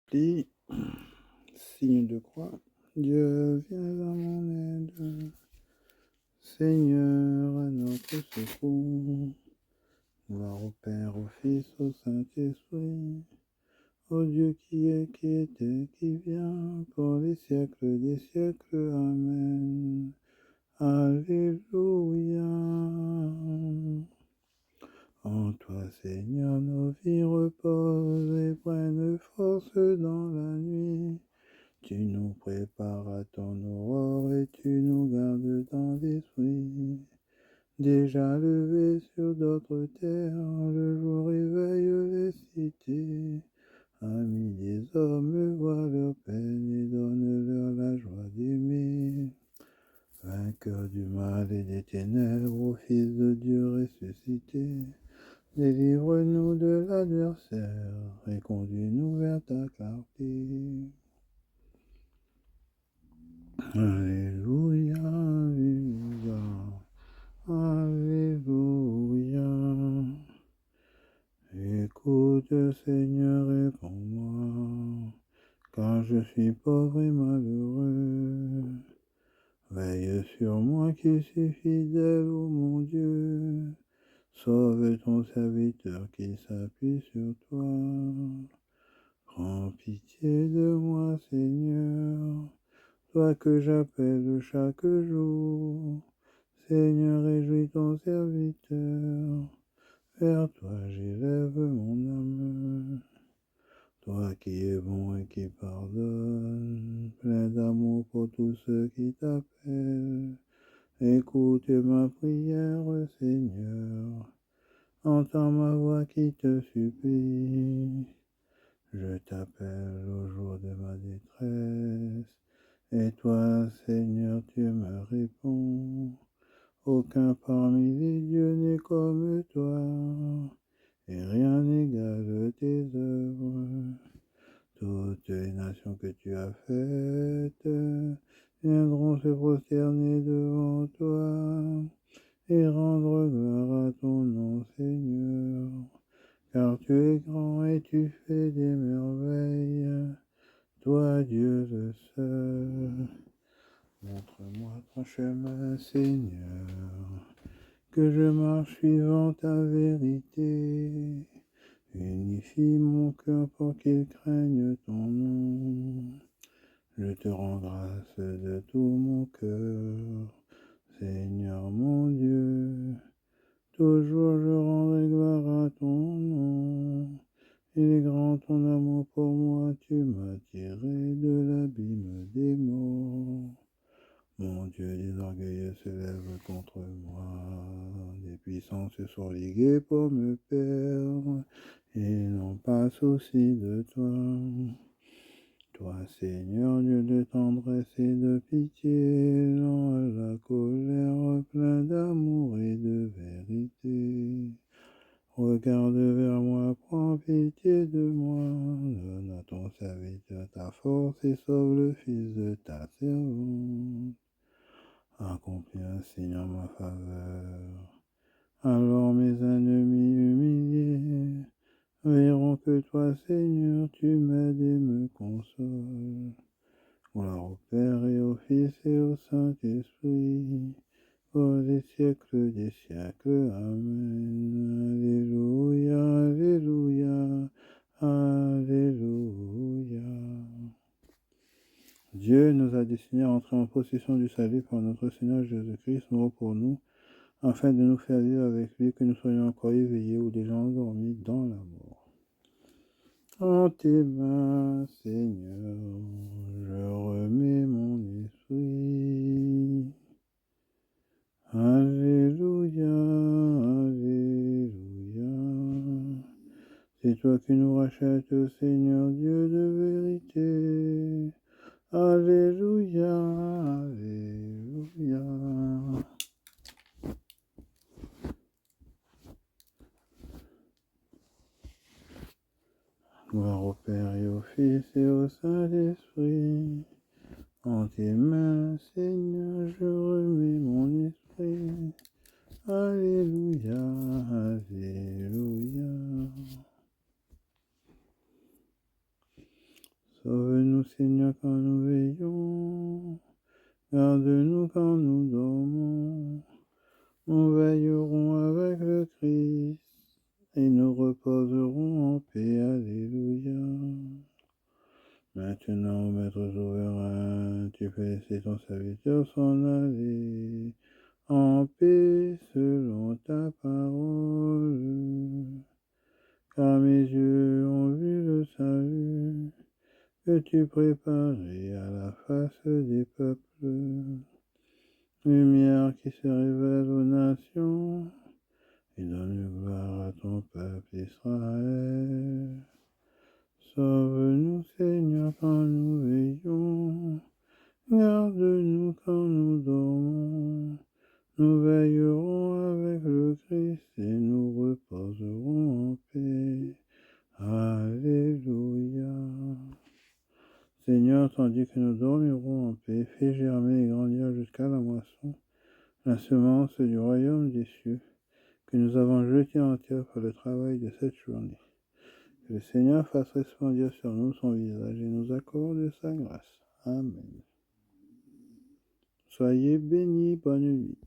Plie, signe de croix. Dieu, viens à mon aide. Seigneur, à notre secours. Gloire au Père, au Fils, au Saint-Esprit. Au Dieu qui est, qui était, qui vient, pour les siècles des siècles. Amen. Alléluia. En toi, Seigneur, nos vies reposent et prennent force dans la nuit. Tu nous prépares à ton aurore et tu nous gardes dans l'esprit. Déjà levé sur d'autres terres, le jour éveille les cités. Amis des hommes, voient leur peine et donne-leur la joie d'aimer. Vainqueur du mal et des ténèbres, ô Fils de Dieu ressuscité, délivre-nous de l'adversaire et conduis-nous vers ta clarté. Alléluia, Alléluia, Alléluia. Écoute, Seigneur, réponds-moi, car je suis pauvre et malheureux. Veille sur moi qui suis fidèle, ô mon Dieu. Sauve ton serviteur qui s'appuie sur toi. Prends pitié de moi, Seigneur, toi que j'appelle chaque jour. Seigneur, réjouis ton serviteur. Vers toi j'élève mon âme. Toi qui es bon et qui pardonne, plein d'amour pour tous ceux qui t'appellent. Écoute ma prière, Seigneur. Entends ma voix qui te supplie. Je t'appelle au jour de ma détresse. Et toi, Seigneur, tu me réponds. Aucun parmi les dieux n'est comme toi, et rien n'égale tes œuvres. Toutes les nations que tu as faites viendront se prosterner devant toi et rendre gloire à ton nom, Seigneur. Car tu es grand et tu fais des merveilles, toi Dieu le seul. Montre-moi ton chemin, Seigneur, que je marche suivant ta vérité. Unifie mon cœur pour qu'il craigne ton nom. Je te rends grâce de tout mon cœur, Seigneur mon Dieu. Toujours je rendrai gloire à ton nom. Il est grand ton amour pour moi, tu m'as tiré de l'abîme des morts. Mon Dieu, des orgueilleux se lèvent contre moi, des puissances se sont liguées pour me perdre, ils n'ont pas souci de toi. Toi, Seigneur, Dieu de tendresse et de pitié, lent à la colère, plein d'amour et de vérité. Regarde vers moi, prends pitié de moi, donne à ton serviteur ta force et sauve le fils de ta servante. Accomplis un signe en ma faveur. Alors mes ennemis humiliés verront que toi, Seigneur, tu m'aides et me consoles. Gloire au Père et au Fils et au Saint-Esprit, pour les siècles des siècles. Amen. Alléluia, Alléluia, Alléluia. Dieu nous a destinés à entrer en possession du salut par notre Seigneur Jésus-Christ, mort pour nous, afin de nous faire vivre avec lui, que nous soyons encore éveillés ou déjà endormis dans la mort. En tes mains, Seigneur, je remets mon esprit. Alléluia, Alléluia. C'est toi qui nous rachètes, Seigneur Dieu de vérité. Alléluia, Alléluia. Gloire au Père et au Fils et au Saint-Esprit. En tes mains, Seigneur, je remets mon esprit. Alléluia, Alléluia. Sauve-nous, Seigneur, quand nous veillons. Garde-nous quand nous dormons. Nous veillerons avec le Christ et nous reposerons en paix. Alléluia. Maintenant, Maître souverain, tu peux laisser ton serviteur s'en aller en paix selon ta parole. Car mes yeux ont vu le salut que tu préparais à la face des peuples. Lumière qui se révèle aux nations et donne gloire à ton peuple Israël. Sauve-nous, Seigneur, quand nous veillons. Garde-nous quand nous dormons. Nous veillerons avec le Christ et nous reposerons en paix. Alléluia. Seigneur, tandis que nous dormirons en paix, fais germer et grandir jusqu'à la moisson la semence du royaume des cieux que nous avons jetée en terre pour le travail de cette journée. Que le Seigneur fasse resplendir sur nous son visage et nous accorde sa grâce. Amen. Soyez bénis, bonne nuit.